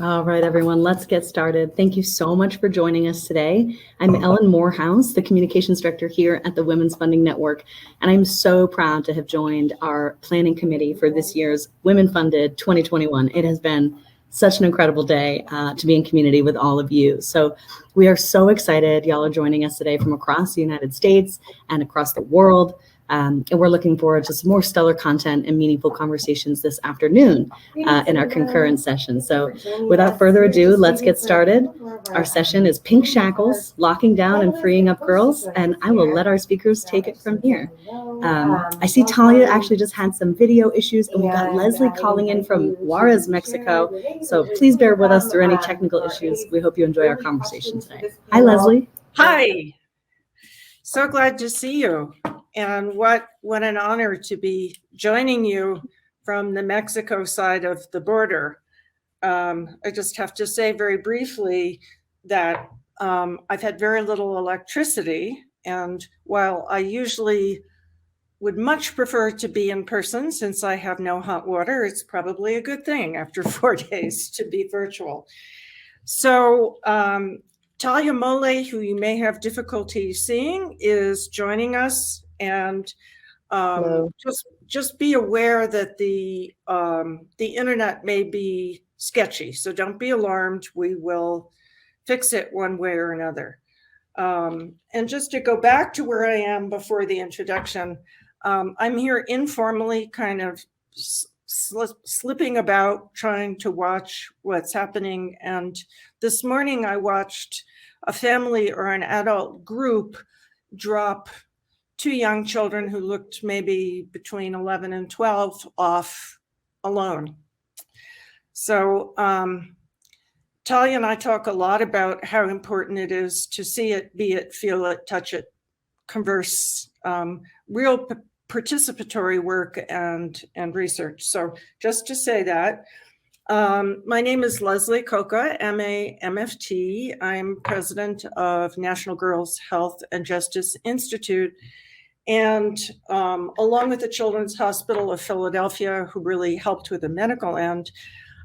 All right, everyone, let's get started. Thank you so much for joining us today. I'm Ellen Morehouse, the Communications Director here at the Women's Funding Network, and I'm so proud to have joined our planning committee for this year's Women Funded 2021. It has been such an incredible day to be in community with all of you. So we are so excited y'all are joining us today from across the United States and across the world. And we're looking forward to some more stellar content and meaningful conversations this afternoon in our concurrent session. So without further ado, let's get started. Our session is Pink Shackles, Locking Down and Freeing Up Girls, and I will let our speakers take it from here. I see Talia actually just had some video issues, and we got Leslie calling in from Juarez, Mexico. So please bear with us through any technical issues. We hope you enjoy our conversation today. Hi, Leslie. Hi. So glad to see you. And what an honor to be joining you from the Mexico side of the border. I just have to say very briefly that I've had very little electricity. And while I usually would much prefer to be in person since I have no hot water, it's probably a good thing after 4 days to be virtual. So Talia Mole, who you may have difficulty seeing, is joining us. And just be aware that the internet may be sketchy, so don't be alarmed. We will fix it one way or another. And just to go back to where I am before the introduction, I'm here informally, kind of slipping about, trying to watch what's happening. And this morning I watched a family or an adult group drop 2 young children who looked maybe between 11 and 12 off alone. So Talia and I talk a lot about how important it is to see it, be it, feel it, touch it, converse, real participatory work and research. So just to say that, my name is Leslie Acoca, MA, MFT. I'm president of National Girls Health and Justice Institute. And along with the Children's Hospital of Philadelphia, who really helped with the medical end,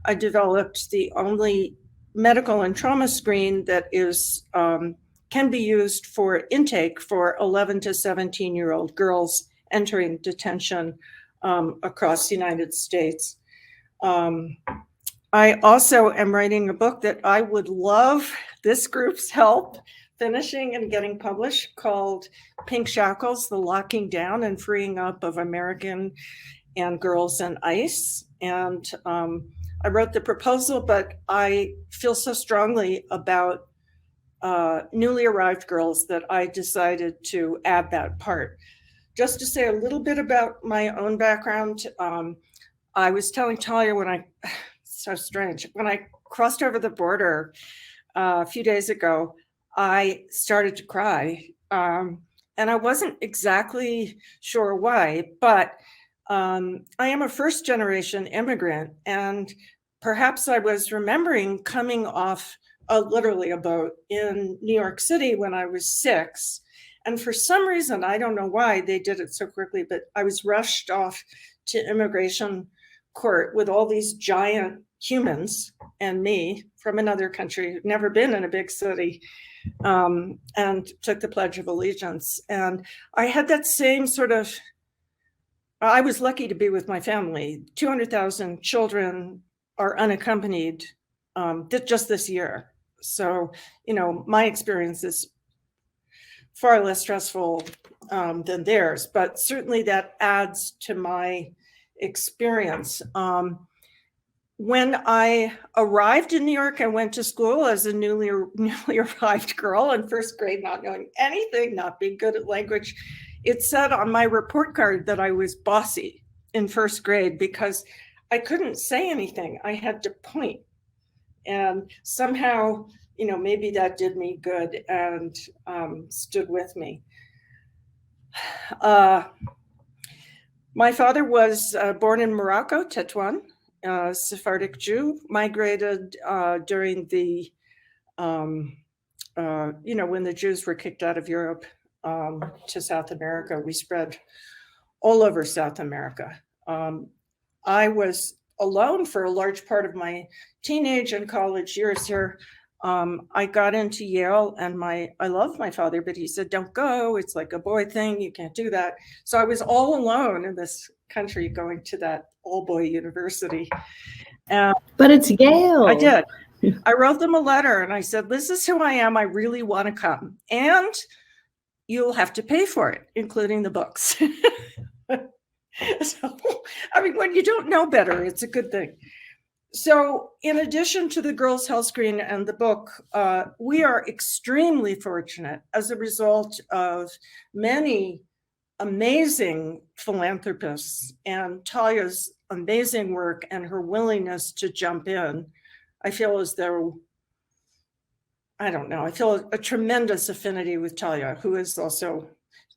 I developed the only medical and trauma screen that is can be used for intake for 11 to 17-year-old girls entering detention across the United States. I also am writing a book that I would love this group's help finishing and getting published, called Pink Shackles, the Locking Down and Freeing Up of American and Girls in ICE. And I wrote the proposal, but I feel so strongly about newly arrived girls that I decided to add that part. Just to say a little bit about my own background, I was telling Talia so strange, when I crossed over the border a few days ago, I started to cry. And I wasn't exactly sure why, but I am a first generation immigrant. And perhaps I was remembering coming off literally a boat in New York City when I was 6. And for some reason, I don't know why they did it so quickly, but I was rushed off to immigration court with all these giant humans and me from another country who'd never been in a big city, and took the Pledge of Allegiance. And I had that same sort of, I was lucky to be with my family. 200,000 children are unaccompanied just this year. So, my experience is far less stressful than theirs, but certainly that adds to my experience. When I arrived in New York, I went to school as a newly arrived girl in first grade, not knowing anything, not being good at language. It said on my report card that I was bossy in first grade because I couldn't say anything. I had to point. And somehow, maybe that did me good and stood with me. My father was born in Morocco, Tetuan, Sephardic Jew, migrated during the, when the Jews were kicked out of Europe to South America. We spread all over South America. I was alone for a large part of my teenage and college years here. I got into Yale, and I love my father, but he said, don't go. It's like a boy thing. You can't do that. So I was all alone in this country going to that all-boy university. But it's Yale. I did. I wrote them a letter and I said, this is who I am. I really want to come. And you'll have to pay for it, including the books. So, I mean, when you don't know better, it's a good thing. So in addition to the Girls' Health Screen and the book, we are extremely fortunate as a result of many amazing philanthropists and Talia's amazing work and her willingness to jump in. I feel as though, I don't know, I feel a tremendous affinity with Talia, who is also,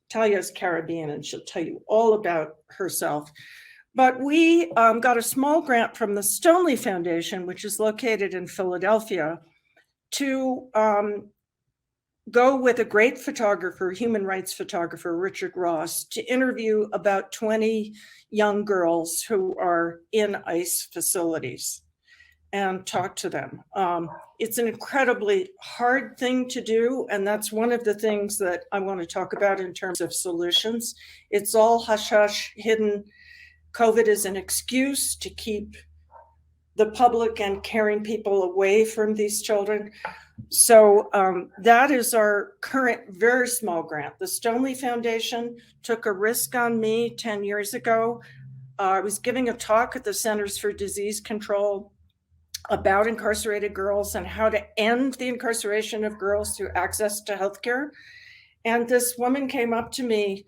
Talia's Caribbean, and she'll tell you all about herself. But we got a small grant from the Stoneleigh Foundation, which is located in Philadelphia, to go with a great photographer, human rights photographer, Richard Ross, to interview about 20 young girls who are in ICE facilities and talk to them. It's an incredibly hard thing to do, and that's one of the things that I want to talk about in terms of solutions. It's all hush-hush, hidden. COVID is an excuse to keep the public and caring people away from these children. So that is our current very small grant. The Stoneleigh Foundation took a risk on me 10 years ago. I was giving a talk at the Centers for Disease Control about incarcerated girls and how to end the incarceration of girls through access to healthcare. And this woman came up to me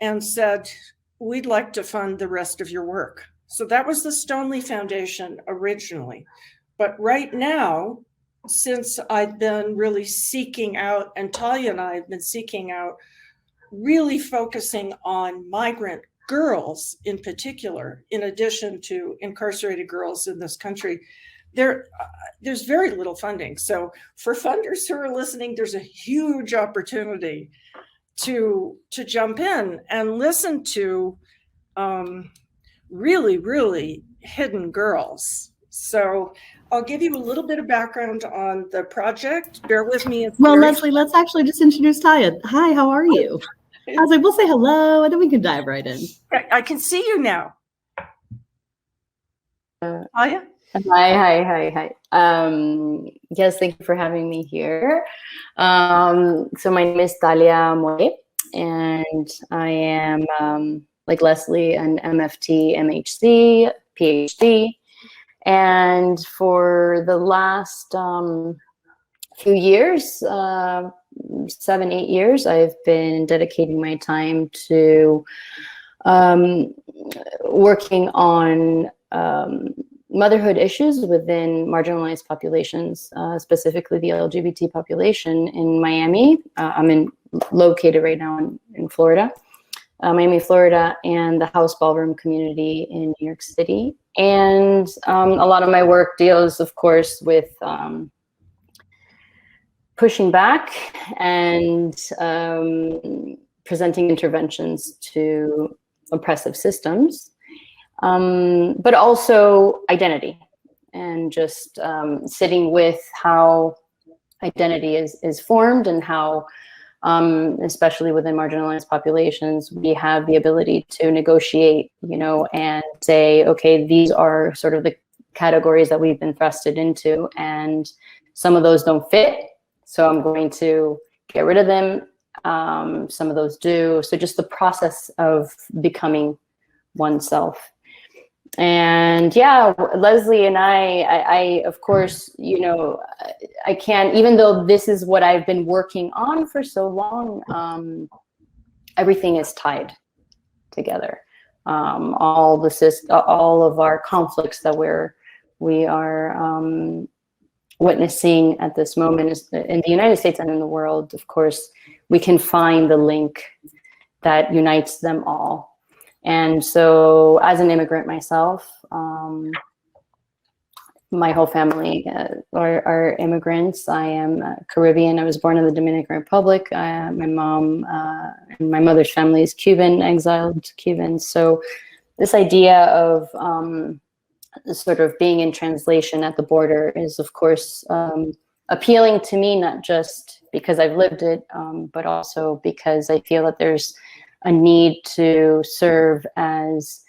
and said, we'd like to fund the rest of your work. So that was the Stoneleigh Foundation originally. But right now, since I've been really seeking out, and Talia and I have been seeking out, really focusing on migrant girls in particular, in addition to incarcerated girls in this country, there's very little funding. So for funders who are listening, there's a huge opportunity to jump in and listen to really, really hidden girls. So I'll give you a little bit of background on the project. Bear with me. Well, Leslie, let's actually just introduce Talia. Hi, how are you? I was like, we'll say hello, and then we can dive right in. I can see you now. Talia? Hi. Yes, thank you for having me here. So my name is Talia Mole, and I am, like Leslie, an MFT, MHC, PhD. And for the last few years, 7-8 years, I've been dedicating my time to working on motherhood issues within marginalized populations, specifically the LGBT population in Miami. I'm located right now in Florida, Miami, Florida, and the house ballroom community in New York City. And a lot of my work deals, of course, with pushing back and presenting interventions to oppressive systems. But also identity, and just sitting with how identity is formed, and how, especially within marginalized populations, we have the ability to negotiate, and say, okay, these are sort of the categories that we've been thrusted into, and some of those don't fit, so I'm going to get rid of them. Some of those do. So just the process of becoming oneself. And yeah, Leslie and I of course, I can't, even though this is what I've been working on for so long, everything is tied together. All of our conflicts that we are witnessing at this moment is in the United States and in the world. Of course, we can find the link that unites them all. And so as an immigrant myself, my whole family are immigrants. I am Caribbean. I was born in the Dominican Republic. My mom and my mother's family is Cuban, exiled Cubans. So this idea of sort of being in translation at the border is, of course, appealing to me, not just because I've lived it, but also because I feel that there's a need to serve as,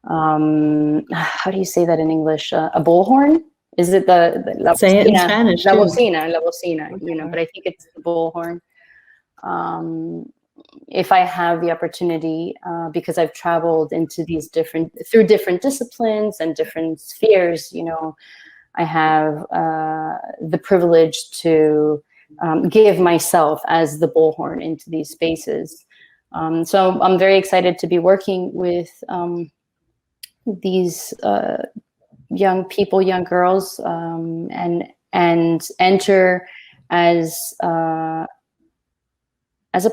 how do you say that in English? A bullhorn? Is it the la Say it in bocina? Spanish, La too. bocina, you know, but I think it's the bullhorn. If I have the opportunity, because I've traveled into these through different disciplines and different spheres, you know, I have the privilege to give myself as the bullhorn into these spaces. So I'm very excited to be working with these young people, young girls, and enter as a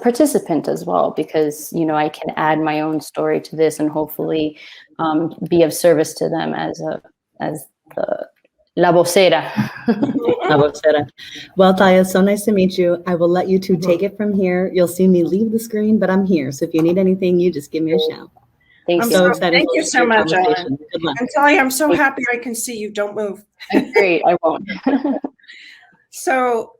participant as well, because, you know, I can add my own story to this and hopefully be of service to them as the la vocera. La vocera. Well, Talia, so nice to meet you. I will let you two take it from here. You'll see me leave the screen, but I'm here. So if you need anything, you just give me a shout. Thank I'm you. So excited. Thank you so much, Ellen. Good luck. And Talia, I'm so happy I can see you. Don't move. Great, I won't. So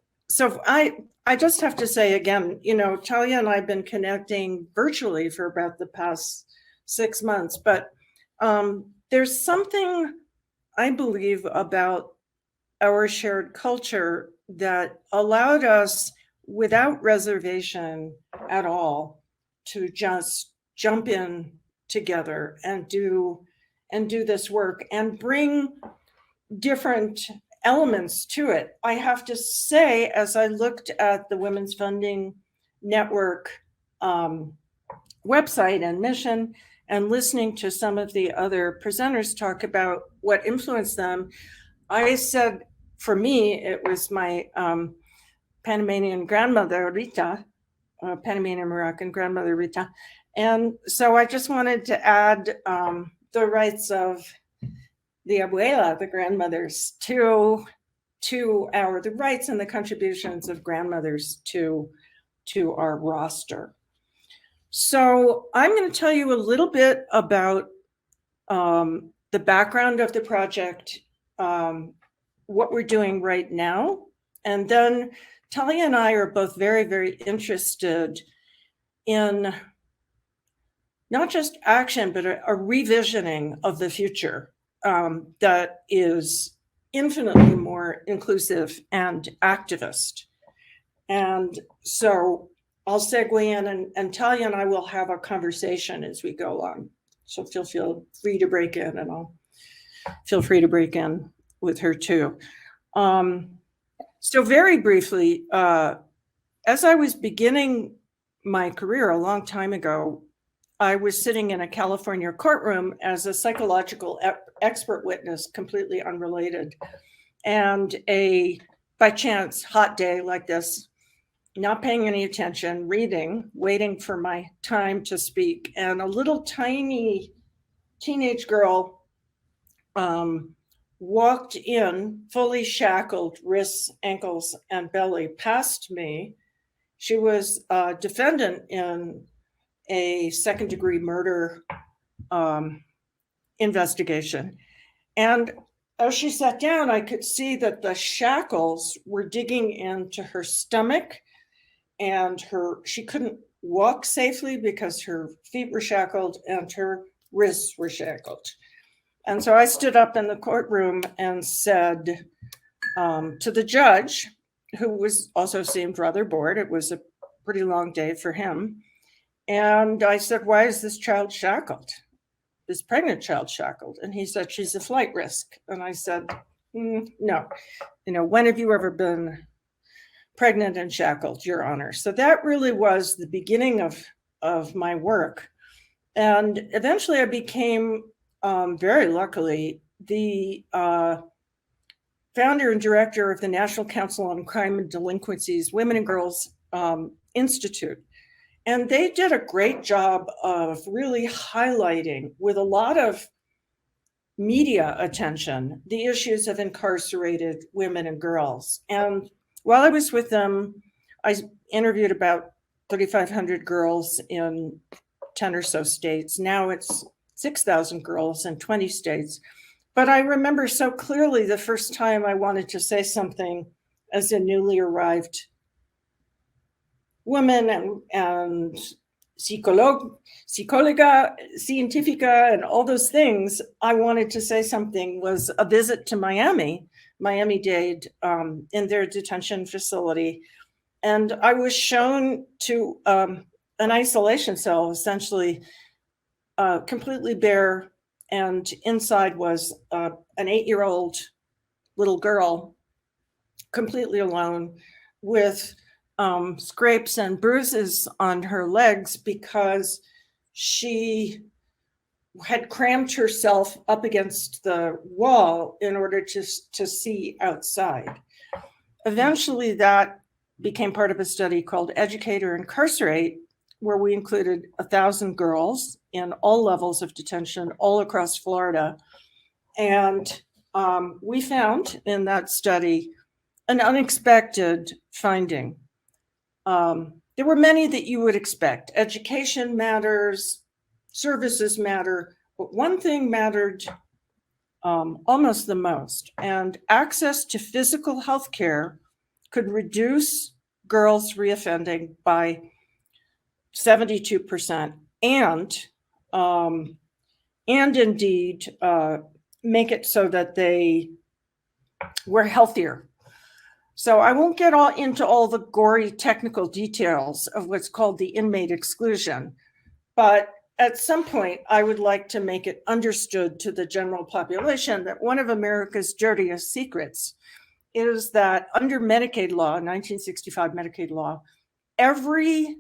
I just have to say again, you know, Talia and I have been connecting virtually for about the past 6 months, but there's something I believe about our shared culture that allowed us, without reservation at all, to just jump in together and do this work and bring different elements to it. I have to say, as I looked at the Women's Funding Network website and mission, and listening to some of the other presenters talk about what influenced them, I said, for me, it was my Panamanian grandmother, Rita, Panamanian Moroccan grandmother, Rita. And so I just wanted to add the rights of the abuela, the grandmothers, to the rights and the contributions of grandmothers to our roster. So I'm going to tell you a little bit about the background of the project, what we're doing right now, and then Talia and I are both very, very interested in not just action, but a revisioning of the future that is infinitely more inclusive and activist. And so I'll segue in, and Talia and I will have a conversation as we go along. So feel free to break in, and I'll feel free to break in with her too. So very briefly, as I was beginning my career a long time ago, I was sitting in a California courtroom as a psychological expert witness, completely unrelated. And by chance, hot day like this, not paying any attention, reading, waiting for my time to speak. And a little tiny teenage girl walked in, fully shackled, wrists, ankles, and belly, past me. She was a defendant in a second-degree murder investigation. And as she sat down, I could see that the shackles were digging into her stomach, and she couldn't walk safely because her feet were shackled and her wrists were shackled. And so I stood up in the courtroom and said to the judge, who also seemed rather bored, it was a pretty long day for him, and I said, why is this child shackled? This pregnant child shackled? And he said, she's a flight risk. And I said, no. You know, when have you ever been pregnant and shackled, Your Honor? So that really was the beginning of my work. And eventually I became, very luckily, the founder and director of the National Council on Crime and Delinquency's Women and Girls Institute. And they did a great job of really highlighting, with a lot of media attention, the issues of incarcerated women and girls. And while I was with them, I interviewed about 3,500 girls in 10 or so states. Now it's 6,000 girls in 20 states. But I remember so clearly the first time I wanted to say something as a newly arrived woman and psicóloga, científica, and all those things. I wanted to say something was a visit to Miami-Dade, in their detention facility. And I was shown to an isolation cell, essentially completely bare. And inside was an 8-year-old little girl, completely alone, with scrapes and bruises on her legs because she had crammed herself up against the wall in order to see outside. Eventually, that became part of a study called Educate or Incarcerate, where we included 1,000 girls in all levels of detention all across Florida. And we found in that study an unexpected finding. There were many that you would expect. Education matters, services matter, but one thing mattered almost the most. And access to physical health care could reduce girls reoffending by 72%, and indeed make it so that they were healthier. So I won't get into all the gory technical details of what's called the inmate exclusion, but at some point I would like to make it understood to the general population that one of America's dirtiest secrets is that under Medicaid law, 1965 Medicaid law, every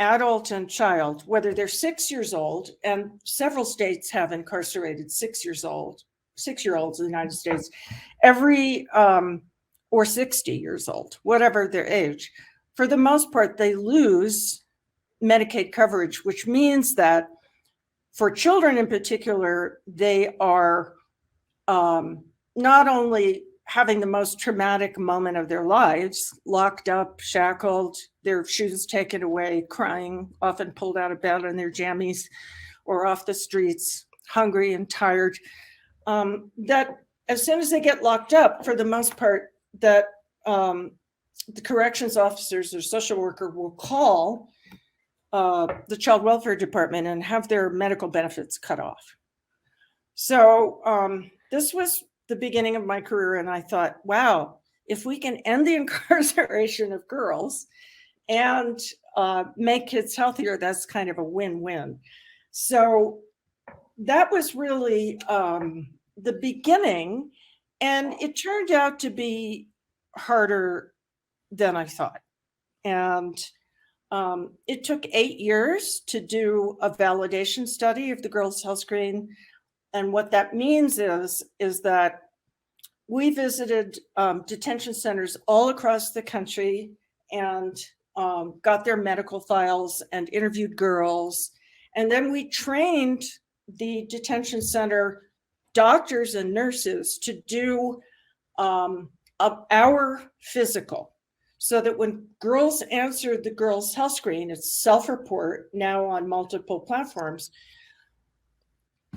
adult and child, whether they're 6 years old, and several states have incarcerated 6-year-olds in the United States, or 60 years old, whatever their age, for the most part, they lose Medicaid coverage, which means that for children in particular, they are not only having the most traumatic moment of their lives, locked up, shackled, their shoes taken away, crying, often pulled out of bed in their jammies or off the streets, hungry and tired, that as soon as they get locked up, for the most part, that the corrections officers or social worker will call the child welfare department and have their medical benefits cut off. So this was the beginning of my career, and I thought, wow, if we can end the incarceration of girls and make kids healthier, that's kind of a win-win. So that was really the beginning, and it turned out to be harder than I thought. And it took 8 years to do a validation study of the girls' health screen. And what that means is that we visited detention centers all across the country and got their medical files and interviewed girls. And then we trained the detention center doctors and nurses to do our physical, so that when girls answered the girls' health screen, it's self-report now on multiple platforms,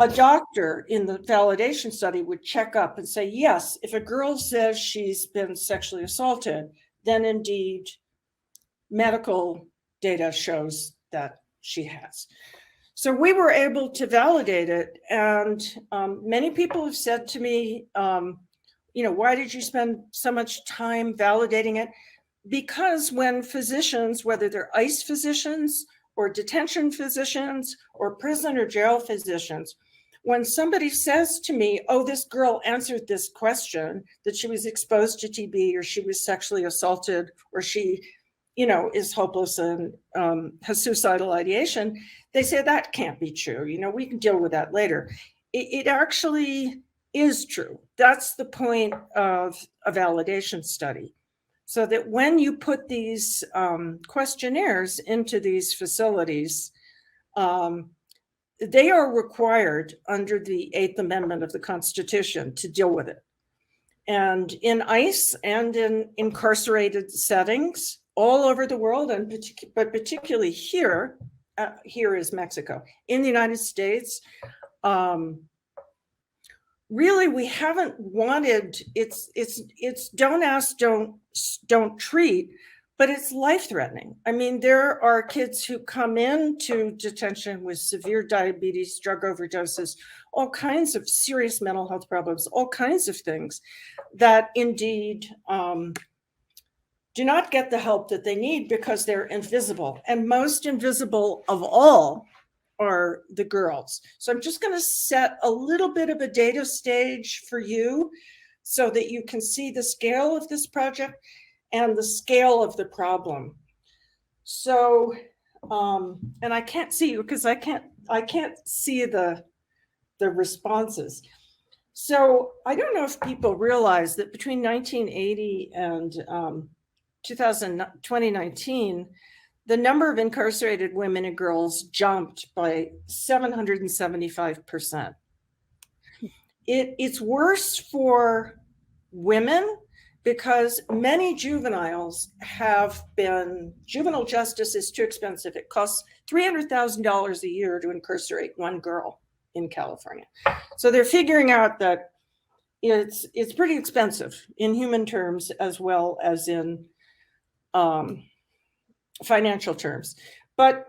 a doctor in the validation study would check up and say, yes, if a girl says she's been sexually assaulted, then indeed medical data shows that she has. So we were able to validate it. And many people have said to me, why did you spend so much time validating it? Because when physicians, whether they're ICE physicians or detention physicians or prison or jail physicians, when somebody says to me, oh, this girl answered this question, that she was exposed to TB or she was sexually assaulted or she, is hopeless and has suicidal ideation, they say that can't be true. We can deal with that later. It actually is true. That's the point of a validation study. So that when you put these questionnaires into these facilities, they are required under the 8th Amendment of the Constitution to deal with it. And in ICE and in incarcerated settings all over the world, but particularly here is Mexico. In the United States, really we haven't wanted, it's don't ask, don't treat, but it's life-threatening. I mean, there are kids who come into detention with severe diabetes, drug overdoses, all kinds of serious mental health problems, all kinds of things that indeed do not get the help that they need because they're invisible. And most invisible of all are the girls. So I'm just going to set a little bit of a data stage for you so that you can see the scale of this project and the scale of the problem. So, and I can't see you because I can't see the responses. So I don't know if people realize that between 1980 and 2019, the number of incarcerated women and girls jumped by 775%. It's worse for women because many juveniles juvenile justice is too expensive. It costs $300,000 a year to incarcerate one girl in California. So they're figuring out that it's pretty expensive in human terms as well as in financial terms, but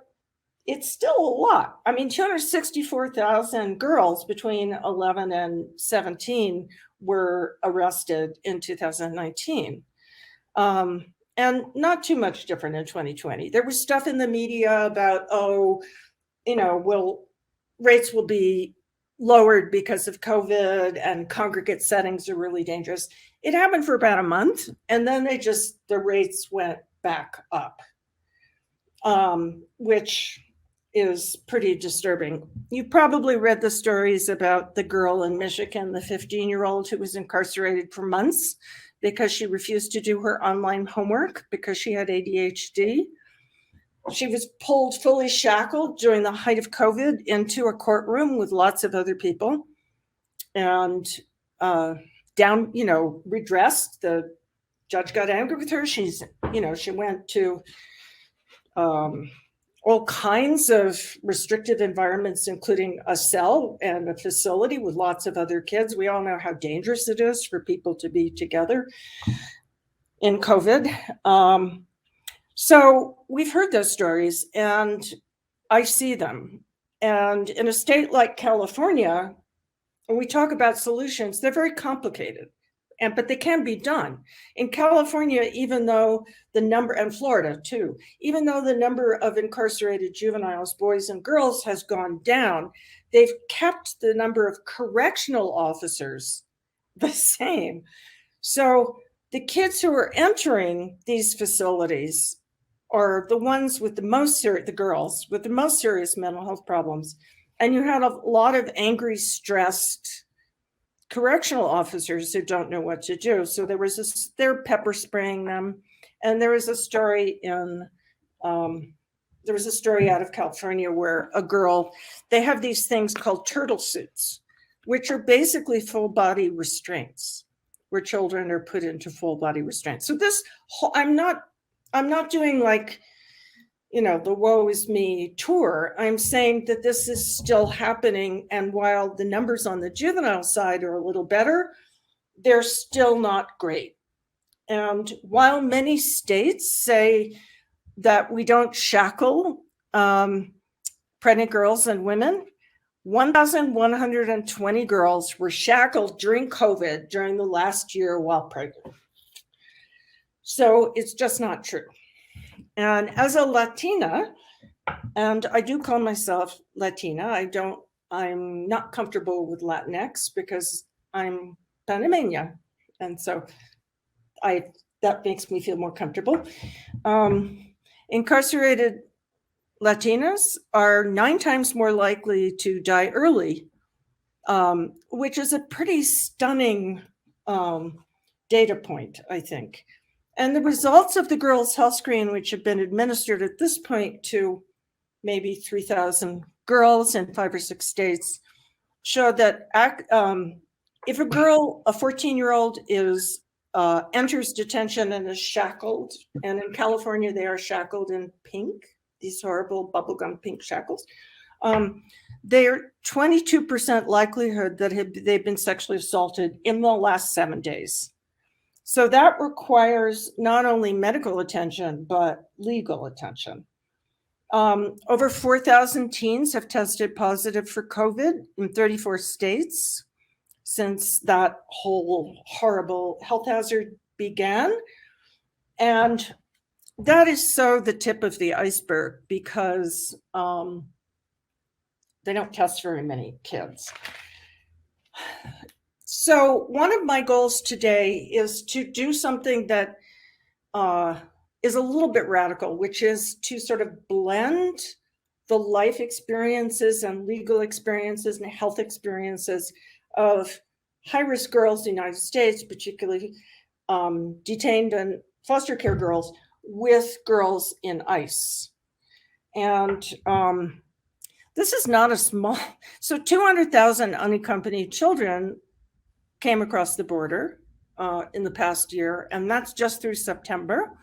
it's still a lot. I mean, 264,000 girls between 11 and 17 were arrested in 2019. And not too much different in 2020. There was stuff in the media about, rates will be lowered because of COVID and congregate settings are really dangerous. It happened for about a month, and then the rates went back up, which is pretty disturbing. You probably read the stories about the girl in Michigan, the 15-year-old who was incarcerated for months because she refused to do her online homework because she had ADHD. She was pulled fully shackled during the height of COVID into a courtroom with lots of other people and redressed. The judge got angry with her. She went to all kinds of restrictive environments, including a cell and a facility with lots of other kids. We all know how dangerous it is for people to be together in COVID. So we've heard those stories and I see them. And in a state like California, when we talk about solutions, they're very complicated, but they can be done. In California, even though the number, and Florida too, even though the number of incarcerated juveniles, boys and girls, has gone down, they've kept the number of correctional officers the same. So the kids who are entering these facilities are the ones with the most the girls with the most serious mental health problems. And you had a lot of angry, stressed correctional officers who don't know what to do. So they're pepper spraying them. And there was a story out of California where a girl, they have these things called turtle suits, which are basically full body restraints, where children are put into full body restraints. So I'm not doing like, the woe is me tour. I'm saying that this is still happening. And while the numbers on the juvenile side are a little better, they're still not great. And while many states say that we don't shackle pregnant girls and women, 1,120 girls were shackled during COVID during the last year while pregnant. So it's just not true. And as a Latina, and I do call myself Latina, I'm not comfortable with Latinx because I'm Panameña. And so that makes me feel more comfortable. Incarcerated Latinas are 9 times more likely to die early, which is a pretty stunning data point, I think. And the results of the Girls' Health Screen, which have been administered at this point to maybe 3,000 girls in 5 or 6 states, show that if a girl, a 14-year-old, enters detention and is shackled, and in California they are shackled in pink, these horrible bubblegum pink shackles, They're 22% likelihood that they've been sexually assaulted in the last 7 days. So that requires not only medical attention, but legal attention. Over 4,000 teens have tested positive for COVID in 34 states since that whole horrible health hazard began. And that is so the tip of the iceberg, because they don't test very many kids. So one of my goals today is to do something that is a little bit radical, which is to sort of blend the life experiences and legal experiences and health experiences of high-risk girls in the United States, particularly detained and foster care girls, with girls in ICE. And this is not a small, so 200,000 unaccompanied children came across the border in the past year, and that's just through September.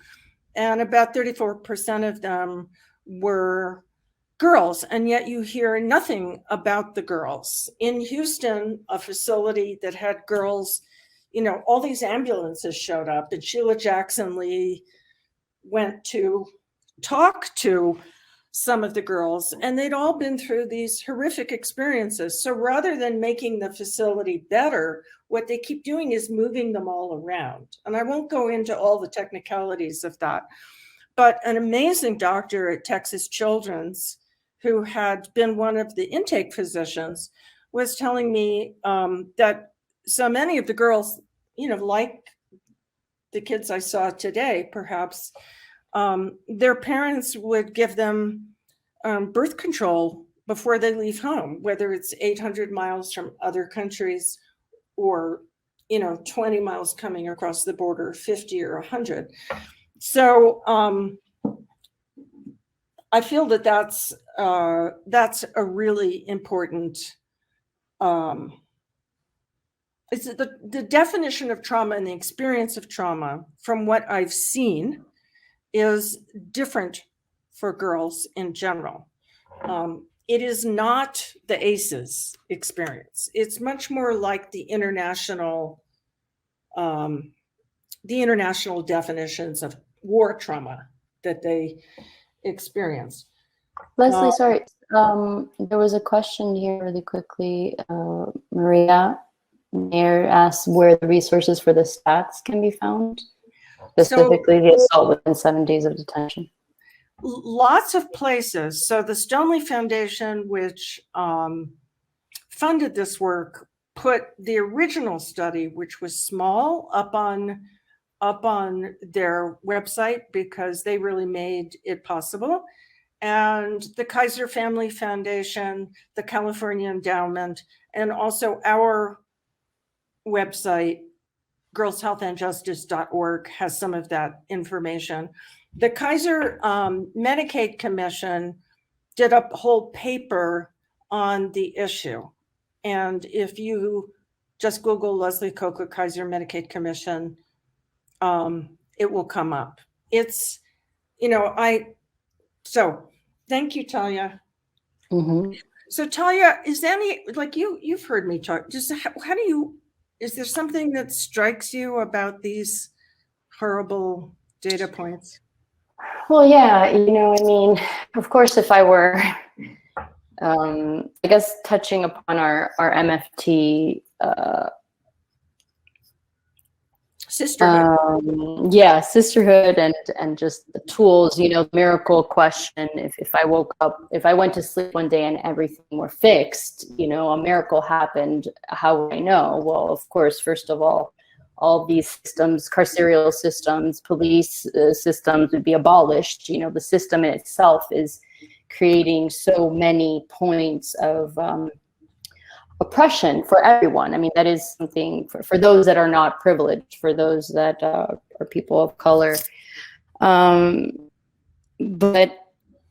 And about 34% of them were girls, and yet you hear nothing about the girls. In Houston, a facility that had girls, all these ambulances showed up, and Sheila Jackson Lee went to talk to some of the girls, and they'd all been through these horrific experiences. So rather than making the facility better, what they keep doing is moving them all around. And I won't go into all the technicalities of that, but an amazing doctor at Texas Children's, who had been one of the intake physicians, was telling me that so many of the girls, like the kids I saw today, perhaps, their parents would give them birth control before they leave home, whether it's 800 miles from other countries or 20 miles coming across the border, 50 or 100. So I feel that that's a really important. It's the definition of trauma and the experience of trauma, from what I've seen, is different for girls in general. It is not the ACEs experience. It's much more like the international definitions of war trauma that they experience. Leslie, sorry, there was a question here really quickly. Maria Mayer asked where the resources for the stats can be found, specifically the assault within 7 days of detention. Lots of places. So the Stoneleigh Foundation, which funded this work, put the original study, which was small, up on their website because they really made it possible. And the Kaiser Family Foundation, the California Endowment, and also our website, girlshealthandjustice.org, has some of that information. The Kaiser Medicaid Commission did a whole paper on the issue. And if you just Google Leslie Acoca Kaiser Medicaid Commission, it will come up. It's, so thank you, Talia. Mm-hmm. So Talia, is there any, like you've heard me talk, just how do you, is there something that strikes you about these horrible data points? Well, yeah, of course, if I were, I guess, touching upon our MFT sisterhood. Sisterhood and just the tools, miracle question. If I went to sleep one day and everything were fixed, a miracle happened, how would I know? Well, of course, first of all these systems, carceral systems, police systems would be abolished. The system in itself is creating so many points of oppression for everyone. I mean, that is something for those that are not privileged, for those that are people of color. But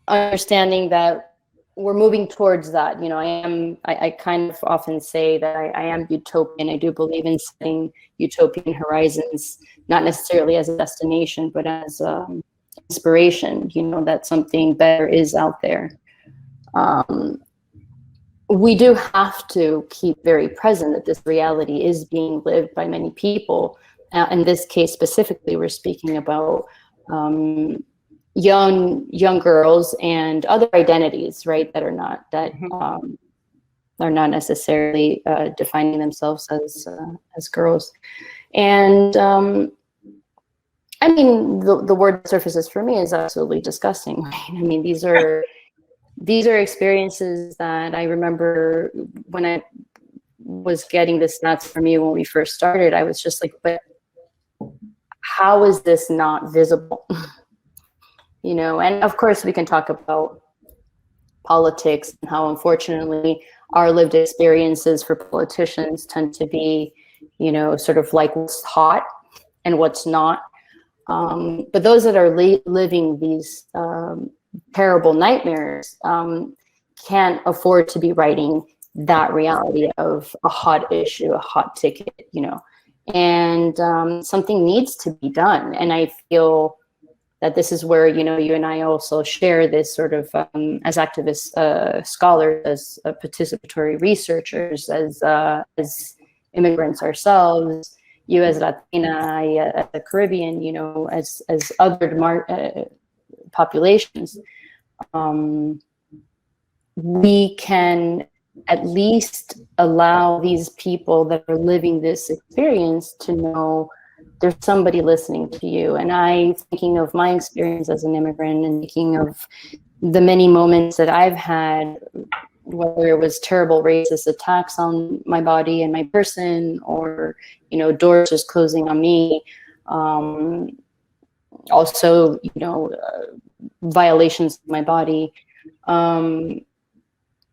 understanding that we're moving towards that, I kind of often say that I am utopian. I do believe in setting utopian horizons, not necessarily as a destination, but as inspiration, that something better is out there. we do have to keep very present that this reality is being lived by many people. In this case specifically, we're speaking about young girls and other identities, right, that are not are not necessarily defining themselves as girls. And I mean, the word that surfaces for me is absolutely disgusting. Right? I mean, these are experiences that I remember when I was getting the stats from you when we first started. I was just like, but how is this not visible? You know, and of course we can talk about politics and how unfortunately our lived experiences for politicians tend to be, you know, sort of like what's hot and what's not. But those that are living these terrible nightmares can't afford to be writing that reality of a hot issue, a hot ticket, you know, and something needs to be done. And I feel that this is where, you know, you and I also share this sort of as activists, scholars, as participatory researchers, as immigrants ourselves, you as Latina, I as a Caribbean, you know, as other populations, we can at least allow these people that are living this experience to know there's somebody listening to you. And I'm thinking of my experience as an immigrant and thinking of the many moments that I've had, whether it was terrible racist attacks on my body and my person, or, you know, doors just closing on me. Also, you know, violations of my body.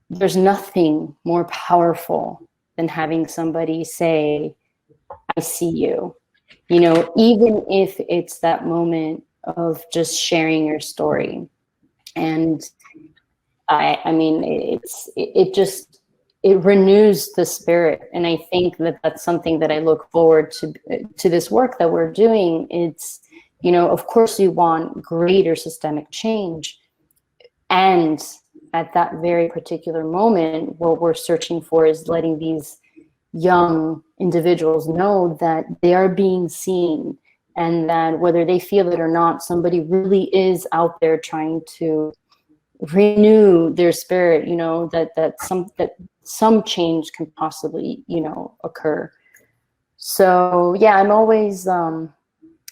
There's nothing more powerful than having somebody say, I see you. You know, even if it's that moment of just sharing your story. And I mean, it renews the spirit. And I think that that's something that I look forward to this work that we're doing. It's, you know, of course we want greater systemic change. And at that very particular moment, what we're searching for is letting these young individuals know that they are being seen, and that whether they feel it or not, somebody really is out there trying to renew their spirit, you know, that some change can possibly, you know, occur. So yeah, I'm always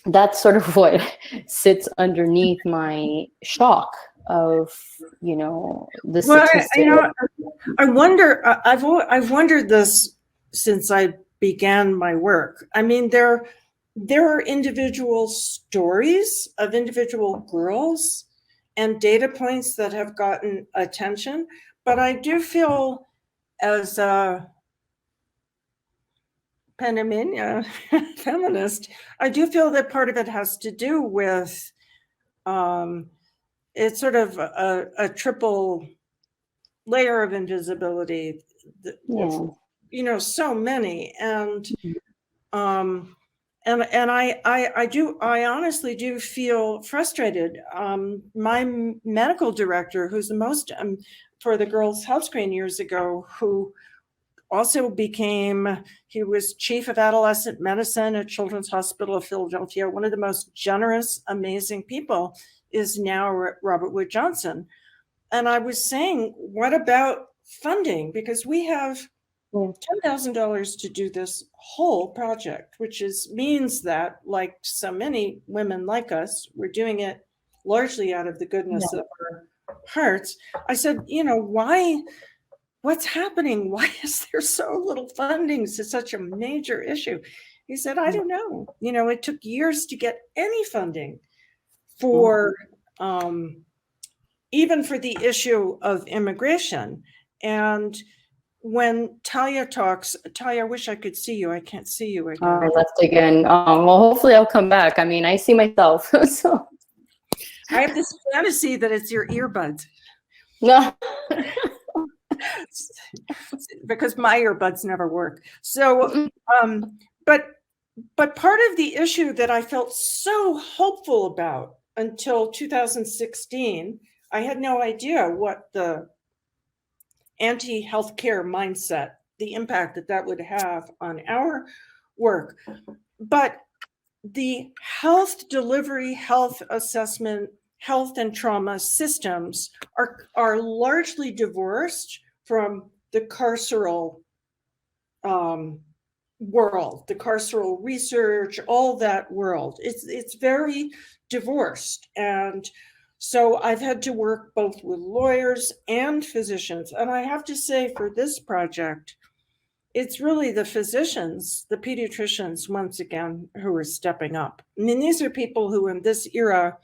that's sort of what sits underneath my shock of, you know, the statistics. Well, you know, I wonder, I've wondered this since I began my work. I mean, there are individual stories of individual girls and data points that have gotten attention, but I do feel, as a Panamanian feminist, I do feel that part of it has to do with it's sort of a triple layer of invisibility. Yeah. You know, so many, and I honestly do feel frustrated. My medical director, who's the most for the Girls Health Screen years ago, who also he was chief of adolescent medicine at Children's Hospital of Philadelphia, one of the most generous, amazing people, is now Robert Wood Johnson. And I was saying, what about funding? Because we have $10,000 to do this whole project, which means that, like so many women like us, we're doing it largely out of the goodness of our hearts. I said, you know, what's happening? Why is there so little funding to such a major issue? He said, I don't know. You know, it took years to get any funding for even for the issue of immigration. And when Talia talks, Talia, I wish I could see you. I can't see you again. I left again. Well, hopefully I'll come back. I mean, I see myself. So I have this fantasy that it's your earbuds. No. Because my earbuds never work. So, but part of the issue that I felt so hopeful about until 2016, I had no idea what the anti-healthcare mindset, the impact that that would have on our work. But the health delivery, health assessment, health and trauma systems are largely divorced from the carceral world, the carceral research, all that world. It's very divorced. And so I've had to work both with lawyers and physicians. And I have to say, for this project, it's really the physicians, the pediatricians, once again, who are stepping up. I mean, these are people who in this era,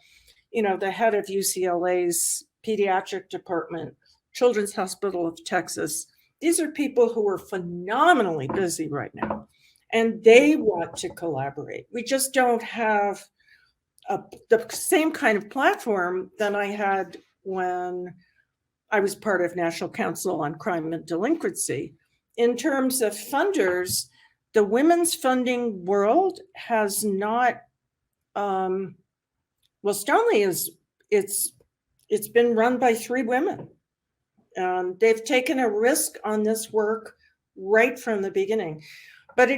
the head of UCLA's pediatric department, Children's Hospital of Texas, these are people who are phenomenally busy right now, and they want to collaborate. We just don't have the same kind of platform that I had when I was part of National Council on Crime and Delinquency. In terms of funders, the women's funding world has not, well, Stoneleigh it's been run by 3 women. They've taken a risk on this work right from the beginning. But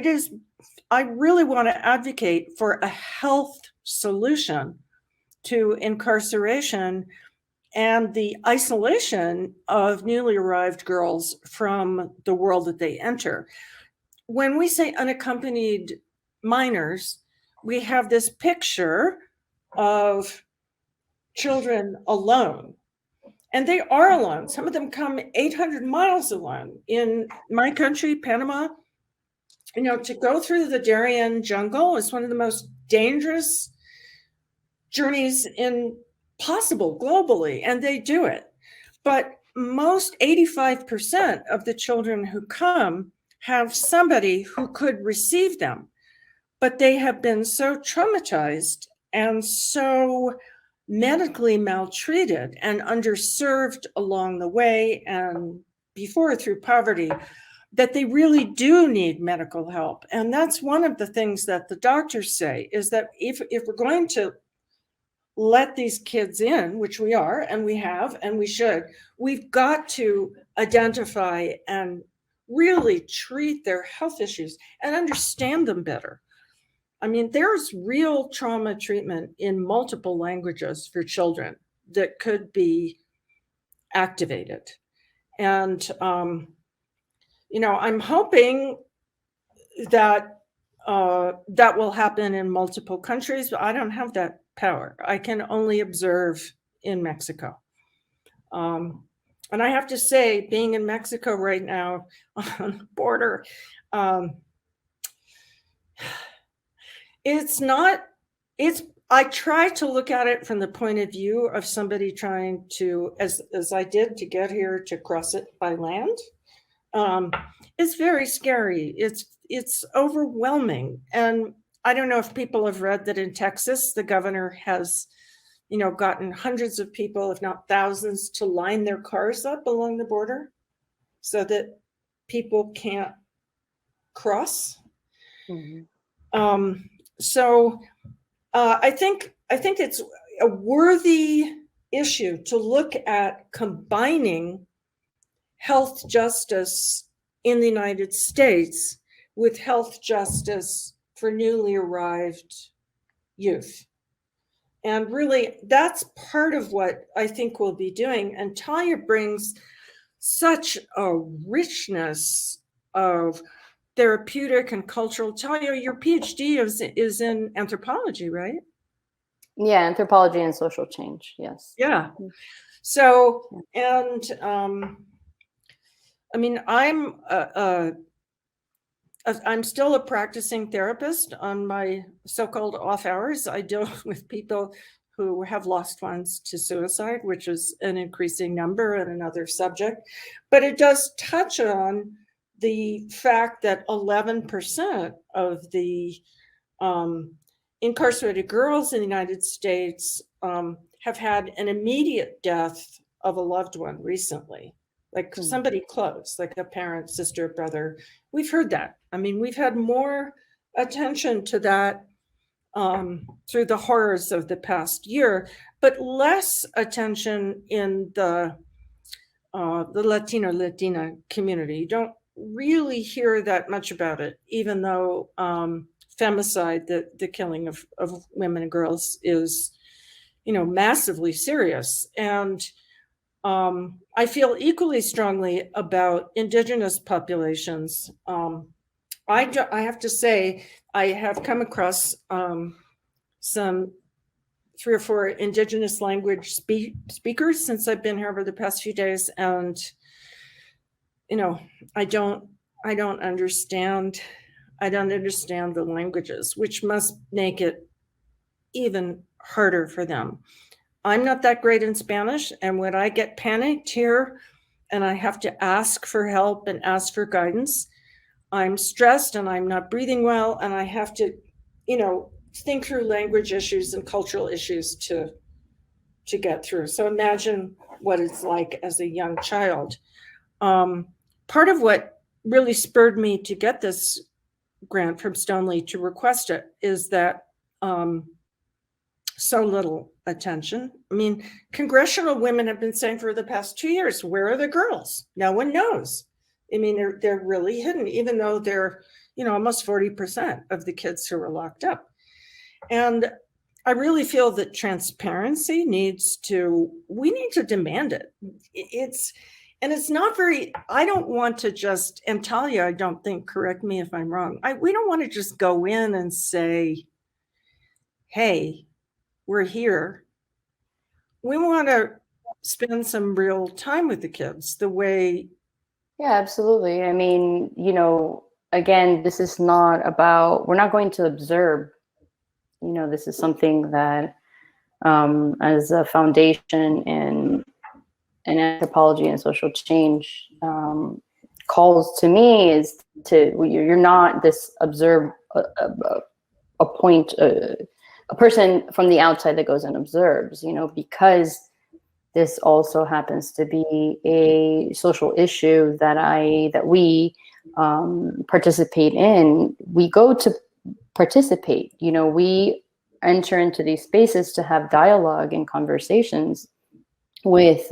I really want to advocate for a health solution to incarceration and the isolation of newly arrived girls from the world that they enter. When we say unaccompanied minors, we have this picture of children alone. And they are alone. Some of them come 800 miles alone. In my country, Panama, to go through the Darien jungle is one of the most dangerous journeys possible globally, and they do it. But most 85% of the children who come have somebody who could receive them, but they have been so traumatized and so medically maltreated and underserved along the way and before through poverty that they really do need medical help. And that's one of the things that the doctors say, is that if we're going to let these kids in, which we are, and we have, and we should, we've got to identify and really treat their health issues and understand them better. I mean, there's real trauma treatment in multiple languages for children that could be activated. And, I'm hoping that that will happen in multiple countries, but I don't have that power. I can only observe in Mexico. And I have to say, being in Mexico right now on the border, I try to look at it from the point of view of somebody trying to, as I did to get here, to cross it by land. It's very scary. It's overwhelming. And I don't know if people have read that in Texas, the governor has, gotten hundreds of people, if not thousands, to line their cars up along the border so that people can't cross. Mm-hmm. So I think it's a worthy issue to look at combining health justice in the United States with health justice for newly arrived youth. And really, that's part of what I think we'll be doing. And Talia brings such a richness of therapeutic and cultural. Talia, your PhD is in anthropology, right? Yeah, anthropology and social change. Yes. Yeah. So, and I mean, I'm still a practicing therapist on my so-called off hours. I deal with people who have lost ones to suicide, which is an increasing number and another subject. But it does touch on the fact that 11% of the incarcerated girls in the United States have had an immediate death of a loved one recently, like somebody close, like a parent, sister, brother. We've heard that. I mean, we've had more attention to that through the horrors of the past year, but less attention in the the Latina community. You don't really hear that much about it, even though femicide, the killing of women and girls, is, massively serious. And I feel equally strongly about indigenous populations. I have to say, I have come across some 3 or 4 indigenous language speakers since I've been here over the past few days, and I don't understand the languages, which must make it even harder for them. I'm not that great in Spanish, and when I get panicked here and I have to ask for help and ask for guidance, I'm stressed and I'm not breathing well, and I have to, think through language issues and cultural issues to get through. So imagine what it's like as a young child. Part of what really spurred me to get this grant from Stoneleigh to request it is that so little attention. I mean, congressional women have been saying for the past 2 years, where are the girls? No one knows. I mean, they're really hidden, even though they're, almost 40% of the kids who are locked up. And I really feel that transparency we need to demand it. It's not very, I don't want to just, and Talia, I don't think, correct me if I'm wrong, we don't want to just go in and say, hey, we're here. We want to spend some real time with the kids the way. Yeah, absolutely. I mean, again, this is not about, we're not going to observe. This is something that as a foundation in anthropology and social change calls to me is you're not this observe a person from the outside that goes and observes, because this also happens to be a social issue that we participate in. We go to participate, we enter into these spaces to have dialogue and conversations with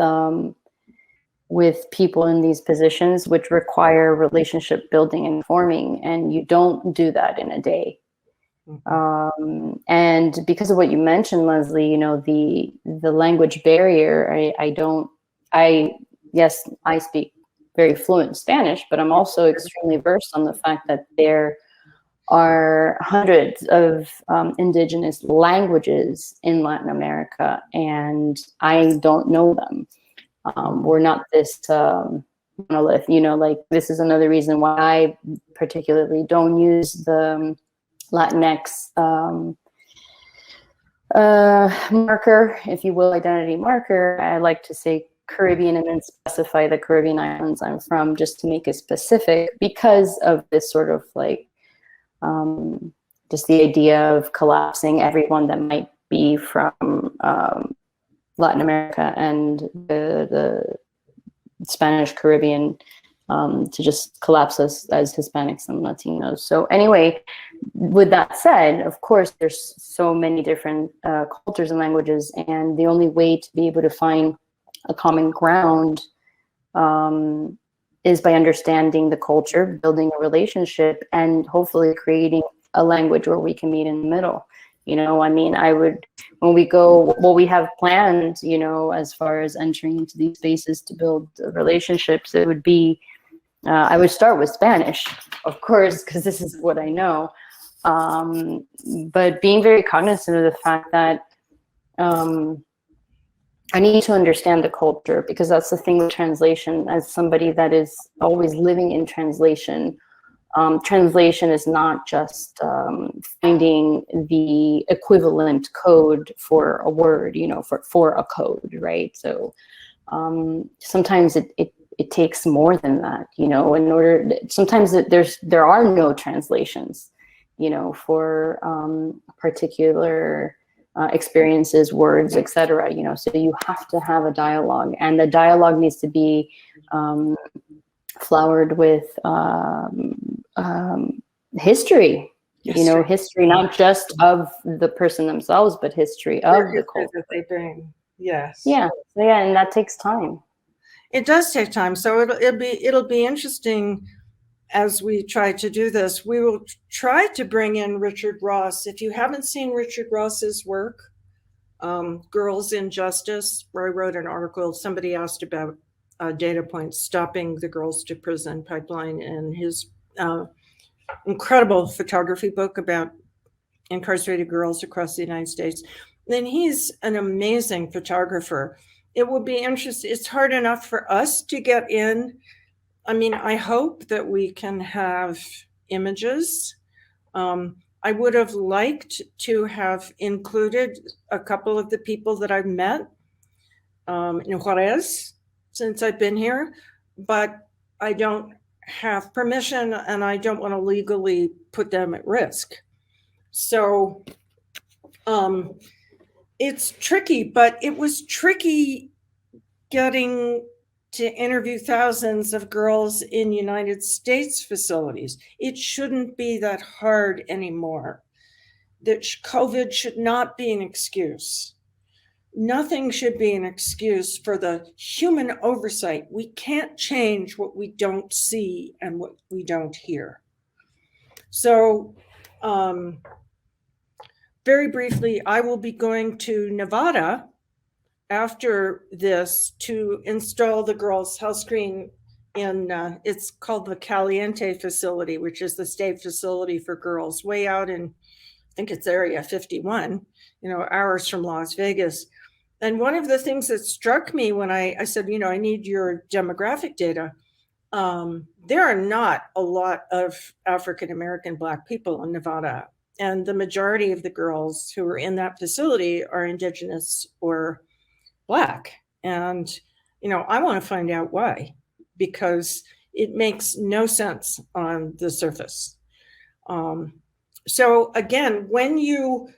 people in these positions, which require relationship building and forming, and you don't do that in a day. And because of what you mentioned, Leslie, the language barrier, yes, I speak very fluent Spanish, but I'm also extremely versed on the fact that there are hundreds of indigenous languages in Latin America, and I don't know them. We're not this monolith, this is another reason why I particularly don't use the Latinx marker, if you will, identity marker. I like to say Caribbean and then specify the Caribbean islands I'm from, just to make it specific, because of this sort of just the idea of collapsing everyone that might be from Latin America and the Spanish Caribbean, to just collapse us as Hispanics and Latinos. So anyway, with that said, of course, there's so many different cultures and languages, and the only way to be able to find a common ground is by understanding the culture, building a relationship, and hopefully creating a language where we can meet in the middle. When we go, what we have planned, as far as entering into these spaces to build relationships, it would be, I would start with Spanish, of course, because this is what I know. But being very cognizant of the fact that I need to understand the culture, because that's the thing with translation. As somebody that is always living in translation, translation is not just finding the equivalent code for a word, for a code, right? So sometimes it takes more than that, sometimes there are no translations, for particular experiences, words, etc. So you have to have a dialogue, and the dialogue needs to be flowered with history. History not just of the person themselves, but history of the culture that they bring. Yes. Yeah. So yeah, and that takes time. It does take time. So it'll be interesting as we try to do this. We will try to bring in Richard Ross. If you haven't seen Richard Ross's work, Girls in Justice, where I wrote an article, somebody asked about data points, stopping the girls to prison pipeline, and his incredible photography book about incarcerated girls across the United States. Then he's an amazing photographer. It would be interesting. It's hard enough for us to get in. I mean, I hope that we can have images. I would have liked to have included a couple of the people that I've met in Juarez since I've been here, but I don't have permission and I don't want to legally put them at risk. So it's tricky, but it was tricky getting to interview thousands of girls in United States facilities. It shouldn't be that hard anymore. That COVID should not be an excuse. Nothing should be an excuse for the human oversight. We can't change what we don't see and what we don't hear. So, very briefly, I will be going to Nevada after this to install the girls' health screen in, it's called the Caliente facility, which is the state facility for girls way out in, I think it's Area 51, hours from Las Vegas. And one of the things that struck me when I said, I need your demographic data, there are not a lot of African-American Black people in Nevada. And the majority of the girls who are in that facility are Indigenous or Black. And, I want to find out why, because it makes no sense on the surface. So again, when you,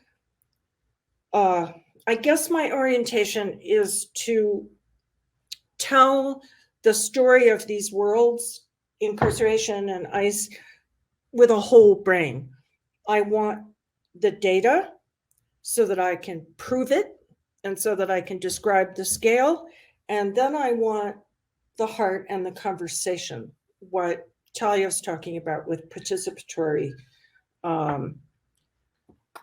I guess my orientation is to tell the story of these worlds, incarceration and ICE, with a whole brain. I want the data so that I can prove it and so that I can describe the scale. And then I want the heart and the conversation, what Talia's talking about with participatory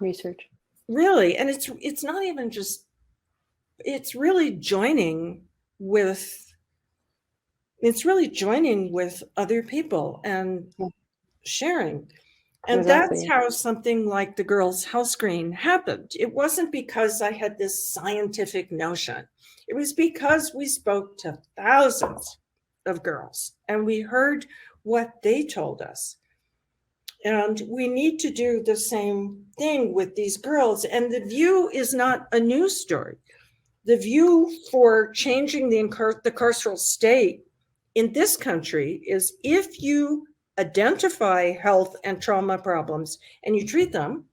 research. Really, and it's not even just, it's really joining with other people and sharing. And Exactly. That's how something like the girls' health screen happened. It wasn't because I had this scientific notion. It was because we spoke to thousands of girls and we heard what they told us. And we need to do the same thing with these girls. And The View is not a news story. The view for changing the carceral state in this country is if you identify health and trauma problems and you treat them,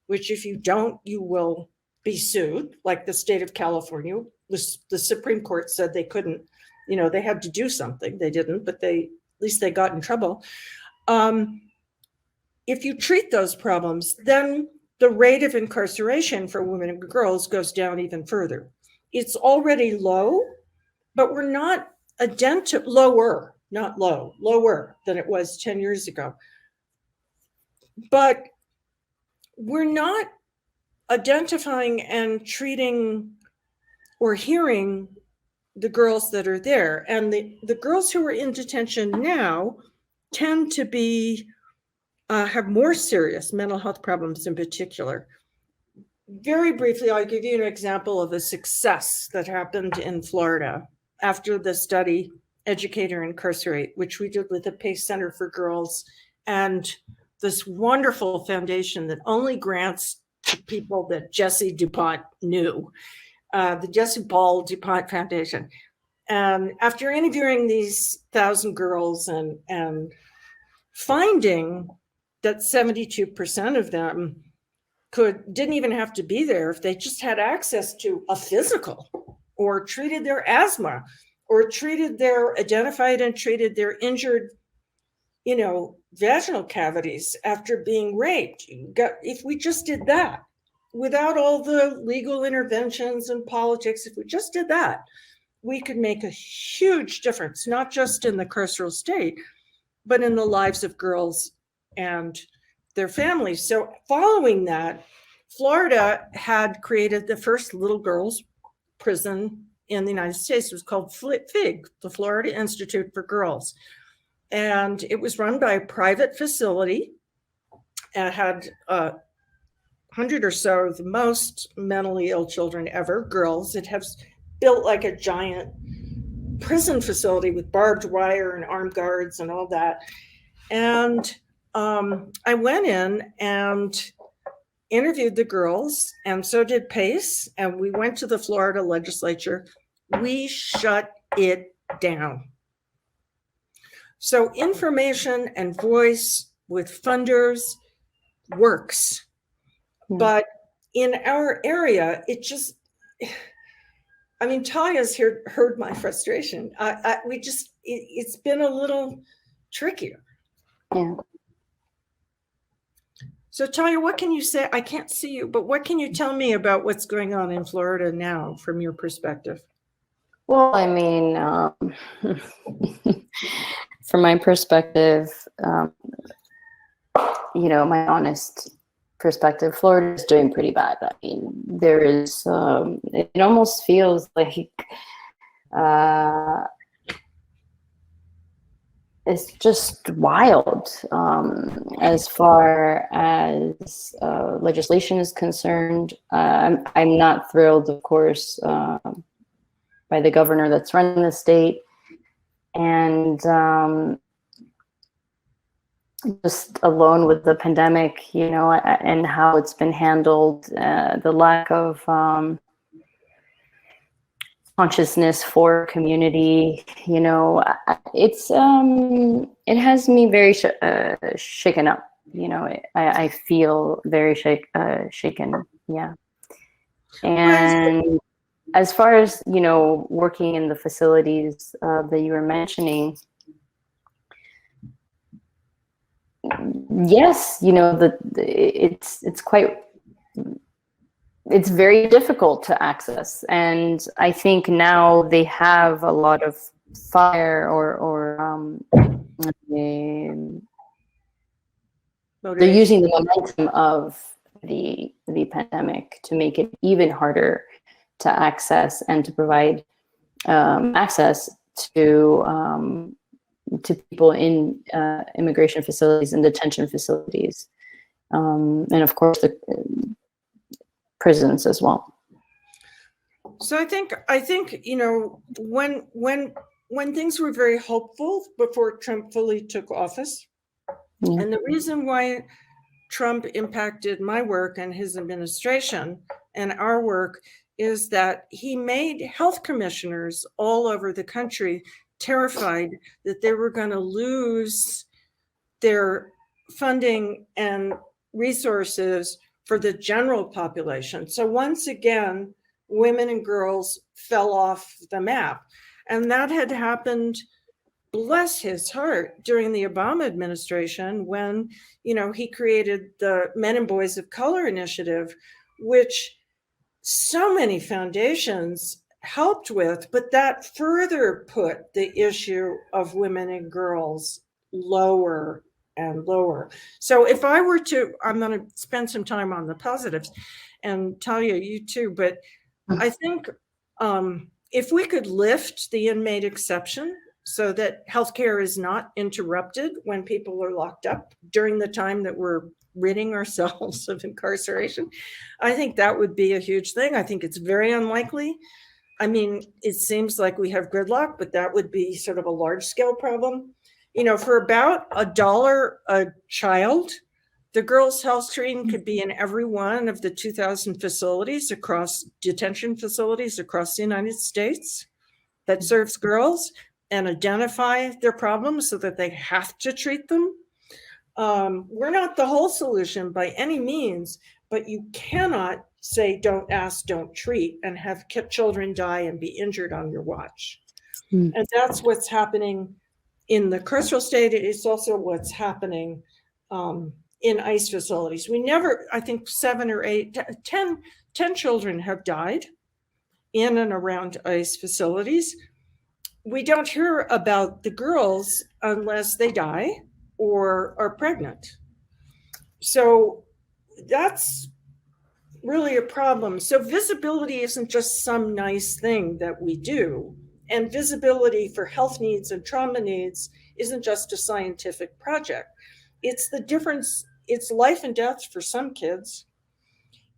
which if you don't, you will be sued, like the state of California. The Supreme Court said they couldn't, they had to do something. They didn't, but at least they got in trouble. If you treat those problems, then the rate of incarceration for women and girls goes down even further. It's already low, but we're not lower, not low, lower than it was 10 years ago. But we're not identifying and treating or hearing the girls that are there. And the girls who are in detention now tend to be have more serious mental health problems in particular. Very briefly, I'll give you an example of a success that happened in Florida after the study Educate or Incarcerate, which we did with the Pace Center for Girls and this wonderful foundation that only grants to people that Jesse DuPont knew, the Jesse Paul DuPont Foundation. And after interviewing these 1,000 girls and finding that 72% of them didn't even have to be there if they just had access to a physical or treated their asthma or identified and treated their injured, vaginal cavities after being raped. If we just did that without all the legal interventions and politics, if we just did that, we could make a huge difference, not just in the carceral state, but in the lives of girls and their families. So following that, Florida had created the first little girls prison in the United States. It was called FIG, the Florida Institute for Girls. And it was run by a private facility and had 100 or so of the most mentally ill children ever, girls. It has built like a giant prison facility with barbed wire and armed guards and all that. And I went in and interviewed the girls, and so did Pace, and we went to the Florida legislature. We shut it down. So information and voice with funders works. But in our area, it just, I mean, Talia's heard my frustration. It's been a little trickier. Yeah. So Talia, what can you say? I can't see you, but what can you tell me about what's going on in Florida now from your perspective? Well, I mean, from my perspective, my honest perspective, Florida is doing pretty bad. I mean, there is, it almost feels like it's just wild as far as legislation is concerned. I'm not thrilled, of course, by the governor that's running the state. And just alone with the pandemic, and how it's been handled, the lack of consciousness for community, it has me very shaken up. I feel very shaken. Yeah. And as far as, working in the facilities that you were mentioning, yes, it's very difficult to access. And I think now they have a lot of fire or they're using the momentum of the pandemic to make it even harder to access and to provide access to people in immigration facilities and detention facilities, and of course the prisons as well. So I think when things were very hopeful before Trump fully took office, and the reason why Trump impacted my work and his administration and our work is that he made health commissioners all over the country terrified that they were going to lose their funding and resources for the general population. So once again, women and girls fell off the map. And that had happened, bless his heart, during the Obama administration when, he created the Men and Boys of Color initiative, which so many foundations helped with, but that further put the issue of women and girls lower and lower. So if I were to, I'm going to spend some time on the positives, and Talia, you too, but I think if we could lift the inmate exception so that healthcare is not interrupted when people are locked up during the time that we're ridding ourselves of incarceration, I think that would be a huge thing. I think it's very unlikely. I mean, it seems like we have gridlock, but that would be sort of a large scale problem. For about $1 a child, the girls' health screen could be in every one of the 2,000 facilities detention facilities across the United States that serves girls, and identify their problems so that they have to treat them. We're not the whole solution by any means, but you cannot say don't ask, don't treat, and have children die and be injured on your watch. And that's what's happening in the carceral state. It's also what's happening in ICE facilities. I think 7 or 8, 10 children have died in and around ICE facilities. We don't hear about the girls unless they die or are pregnant. So that's really a problem. So visibility isn't just some nice thing that we do. And visibility for health needs and trauma needs isn't just a scientific project. It's the difference, it's life and death for some kids.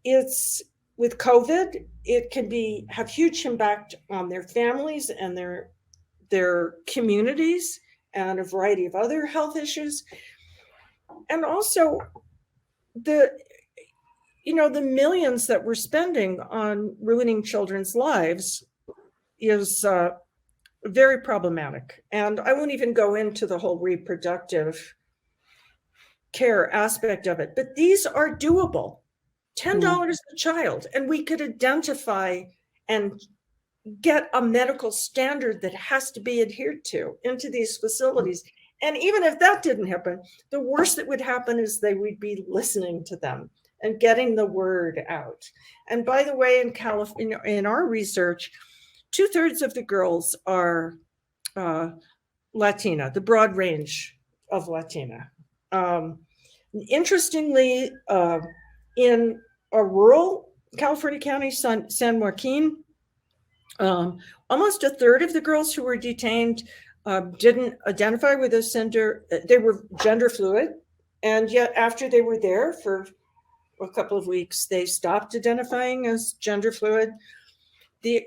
It's with COVID, it can have huge impact on their families and their communities and a variety of other health issues. And also the millions that we're spending on ruining children's lives is very problematic. And I won't even go into the whole reproductive care aspect of it, but these are doable. $10 a child, and we could identify and get a medical standard that has to be adhered to into these facilities. And even if that didn't happen, the worst that would happen is they would be listening to them and getting the word out. And by the way, in California, in our research, 2/3 of the girls are Latina, the broad range of Latina. Interestingly, in a rural California county, San Joaquin, almost 1/3 of the girls who were detained didn't identify with a gender. They were gender fluid. And yet after they were there for a couple of weeks, they stopped identifying as gender fluid. The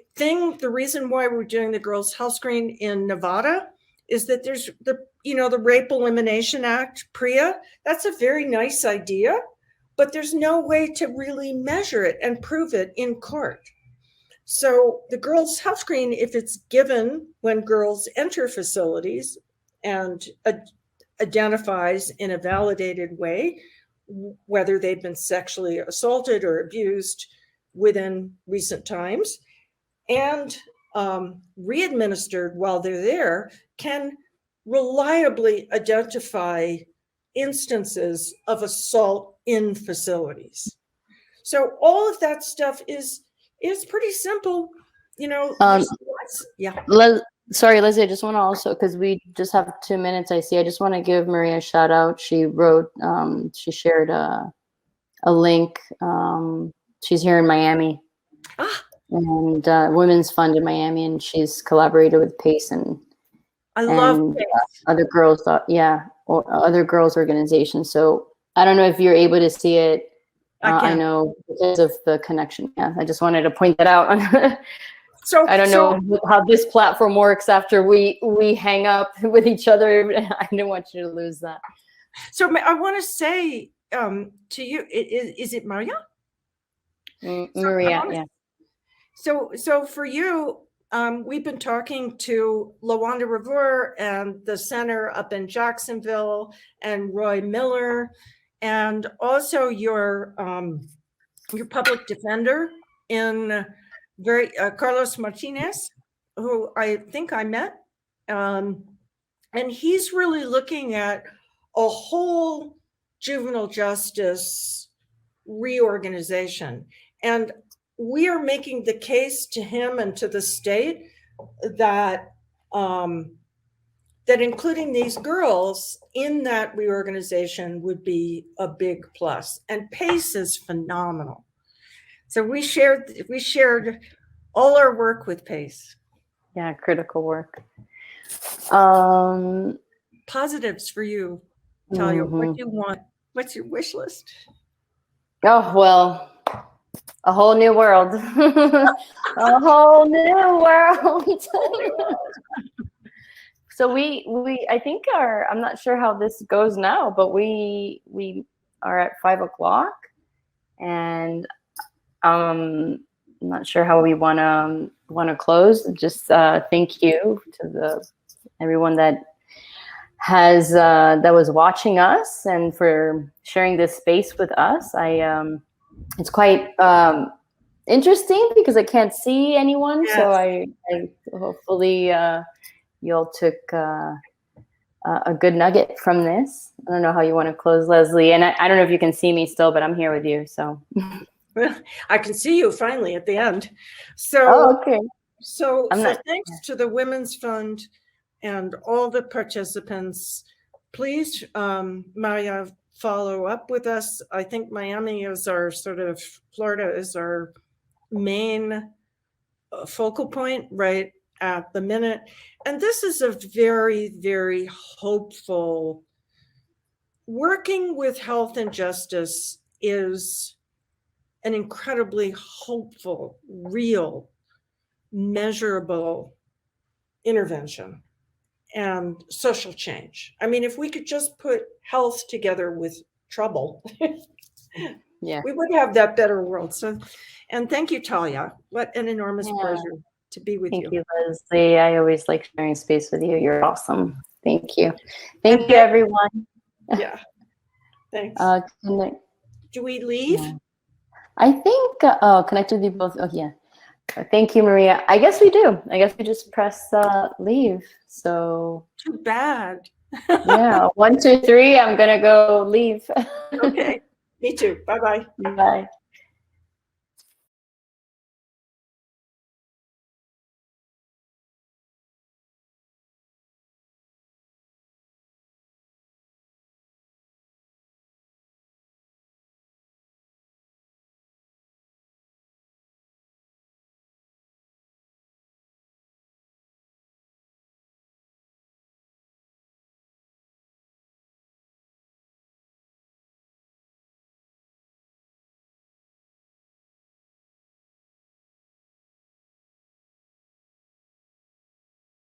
reason why we're doing the girls' health screen in Nevada is that there's the Rape Elimination Act, PREA. That's a very nice idea, but there's no way to really measure it and prove it in court. So the girls' health screen, if it's given when girls enter facilities and identifies in a validated way whether they've been sexually assaulted or abused within recent times, and re-administered while they're there, can reliably identify instances of assault in facilities. So all of that stuff is pretty simple, yeah. Sorry, Lizzie, I just want to also, because we just have 2 minutes, I see. I just want to give Maria a shout out. She wrote, she shared a link. She's here in Miami. And Women's Fund in Miami, and she's collaborated with PACE and other girls, or other girls organizations. So I don't know if you're able to see it. I know because of the connection. Yeah, I just wanted to point that out. So I don't know how this platform works after we hang up with each other. I didn't want you to lose that. So I want to say to you, is it Maria? Maria, yeah. So for you, we've been talking to LaWanda Revere and the center up in Jacksonville, and Roy Miller, and also your public defender in Carlos Martinez, who I think I met, and he's really looking at a whole juvenile justice reorganization. And we are making the case to him and to the state that that including these girls in that reorganization would be a big plus. And PACE is phenomenal. So we shared all our work with PACE. Yeah, critical work. Positives for you, Talia. What do you want? What's your wish list? Oh, well, a whole new world. A whole new world. So we I think I'm not sure how this goes now, but we are at 5 o'clock, and I'm not sure how we want to close. Just thank you to everyone that has that was watching us and for sharing this space with us. It's quite interesting because I can't see anyone, yes. So I hopefully you all took a good nugget from this. I don't know how you want to close, Leslie, and I don't know if you can see me still, but I'm here with you. So Well, I can see you finally at the end. So, Oh, okay. so I'm not- thanks to the Women's Fund and all the participants. Please, Maria, follow up with us. I think Miami is our Florida is our main focal point right at the minute. And this is a very, very hopeful. Working with health and justice is an incredibly hopeful, real, measurable intervention and social change. I mean, if we could just put health together with trouble, Yeah. we would have that better world. So, and thank you, Talia. What an enormous pleasure to be with Thank you. you, Leslie. I always like sharing space with you. You're awesome. Thank you. Thank you, everyone. Yeah. Thanks. Do we leave? Yeah. I think, connect with you both. Oh, yeah. Thank you, Maria. I guess we do. I guess we just press leave. So. Too bad. Yeah. 1, 2, 3. I'm going to go leave. Okay. Me too. Bye-bye. Bye.